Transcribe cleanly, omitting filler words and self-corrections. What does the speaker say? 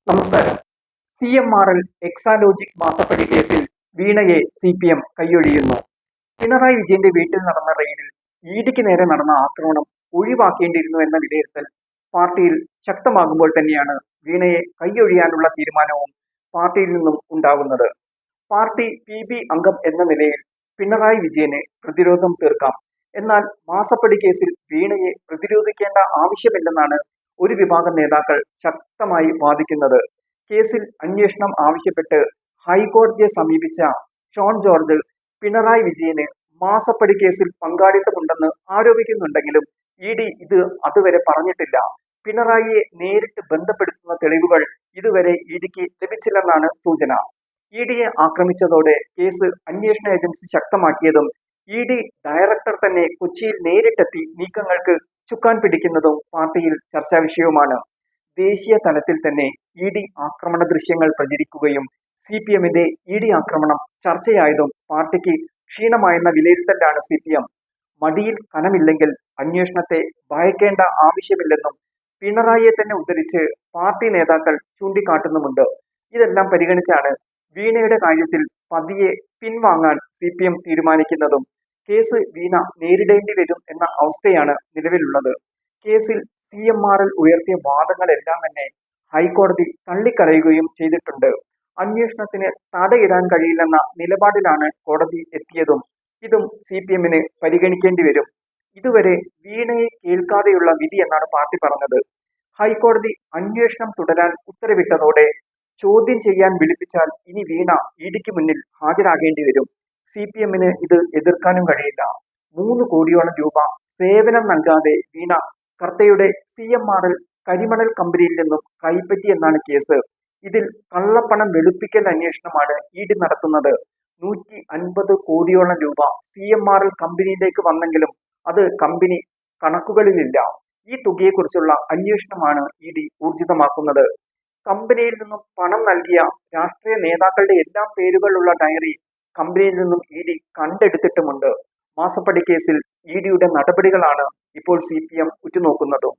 നമസ്കാരം. CMRL എക്സാലോജിക് മാസപ്പടി കേസിൽ വീണയെ CPM കൈയൊഴിയുന്നു. പിണറായി വിജയന്റെ വീട്ടിൽ നടന്ന റെയ്ഡിൽ ഇഡിക്ക് നേരെ നടന്ന ആക്രമണം ഒഴിവാക്കേണ്ടിയിരുന്നു എന്ന വിലയിരുത്തൽ പാർട്ടിയിൽ ശക്തമാകുമ്പോൾ തന്നെയാണ് വീണയെ കൈയൊഴിയാനുള്ള തീരുമാനവും പാർട്ടിയിൽ നിന്നും ഉണ്ടാകുന്നത്. പാർട്ടി PB അംഗം എന്ന നിലയിൽ പിണറായി വിജയന് പ്രതിരോധം തീർക്കാം. എന്നാൽ മാസപ്പടി കേസിൽ വീണയെ പ്രതിരോധിക്കേണ്ട ആവശ്യമില്ലെന്നാണ് ഒരു വിഭാഗം നേതാക്കൾ ശക്തമായി വാദിക്കുന്നത്. കേസിൽ അന്വേഷണം ആവശ്യപ്പെട്ട് ഹൈക്കോടതിയെ സമീപിച്ച ഷോൺ ജോർജ് പിണറായി വിജയന് മാസപ്പടി കേസിൽ പങ്കാളിത്തമുണ്ടെന്ന് ആരോപിക്കുന്നുണ്ടെങ്കിലും ED ഇത് അതുവരെ പറഞ്ഞിട്ടില്ല. പിണറായിയെ നേരിട്ട് ബന്ധപ്പെടുത്തുന്ന തെളിവുകൾ ഇതുവരെ EDക്ക് ലഭിച്ചില്ലെന്നാണ് സൂചന. EDയെ ആക്രമിച്ചതോടെ കേസ് അന്വേഷണ ഏജൻസി ശക്തമാക്കിയതും ED ഡയറക്ടർ തന്നെ കൊച്ചിയിൽ നേരിട്ടെത്തി നീക്കങ്ങൾക്ക് ചുക്കാൻ പിടിക്കുന്നതും പാർട്ടിയിൽ ചർച്ചാ വിഷയവുമാണ്. ദേശീയ തലത്തിൽ തന്നെ ED ആക്രമണ ദൃശ്യങ്ങൾ പ്രചരിക്കുകയും CPMന്റെ ED ആക്രമണം ചർച്ചയായതും പാർട്ടിക്ക് ക്ഷീണമായെന്ന വിലയിരുത്തലാണ് CPM. മടിയിൽ കനമില്ലെങ്കിൽ അന്വേഷണത്തെ ഭയക്കേണ്ട ആവശ്യമില്ലെന്നും പിണറായിയെ തന്നെ ഉദ്ധരിച്ച് പാർട്ടി നേതാക്കൾ ചൂണ്ടിക്കാട്ടുന്നുമുണ്ട്. ഇതെല്ലാം പരിഗണിച്ചാണ് വീണയുടെ കാര്യത്തിൽ പതിയെ പിൻവാങ്ങാൻ CPM തീരുമാനിക്കുന്നതും കേസ് വീണ നേരിടേണ്ടി വരും എന്ന അവസ്ഥയാണ് നിലവിലുള്ളത്. കേസിൽ CMRL ഉയർത്തിയ വാദങ്ങളെല്ലാം തന്നെ ഹൈക്കോടതി തള്ളിക്കളയുകയും ചെയ്തിട്ടുണ്ട്. അന്വേഷണത്തിന് തടയിടാൻ കഴിയില്ലെന്ന നിലപാടിലാണ് കോടതി എത്തിയതും ഇതും CPMന് പരിഗണിക്കേണ്ടി വരും. ഇതുവരെ വീണയെ കേൾക്കാതെയുള്ള വിധി എന്നാണ് പാർട്ടി പറഞ്ഞത്. ഹൈക്കോടതി അന്വേഷണം തുടരാൻ ഉത്തരവിട്ടതോടെ ചോദ്യം ചെയ്യാൻ വിളിപ്പിച്ചാൽ ഇനി വീണ EDക്ക് മുന്നിൽ ഹാജരാകേണ്ടി വരും. CPMന് ഇത് എതിർക്കാനും കഴിയില്ല. 3 കോടിയോളം രൂപ സേവനം നൽകാതെ വീണ കർത്തയുടെ CMRL കരിമണൽ കമ്പനിയിൽ നിന്നും കൈപ്പറ്റിയെന്നാണ് കേസ്. ഇതിൽ കള്ളപ്പണം വെളുപ്പിക്കൽ അന്വേഷണമാണ് ED നടത്തുന്നത്. 150 കോടിയോളം രൂപ CMRL കമ്പനിയിലേക്ക് വന്നെങ്കിലും അത് കമ്പനി കണക്കുകളിലില്ല. ഈ തുകയെക്കുറിച്ചുള്ള അന്വേഷണമാണ് ED ഊർജിതമാക്കുന്നത്. കമ്പനിയിൽ നിന്നും പണം നൽകിയ രാഷ്ട്രീയ നേതാക്കളുടെ എല്ലാം പേരുകളുള്ള ഡയറി കമ്പനിയിൽ നിന്നും ED കണ്ടെടുത്തിട്ടുമുണ്ട്. മാസപ്പടി കേസിൽ EDയുടെ നടപടികളാണ് ഇപ്പോൾ CPM ഉറ്റുനോക്കുന്നതും.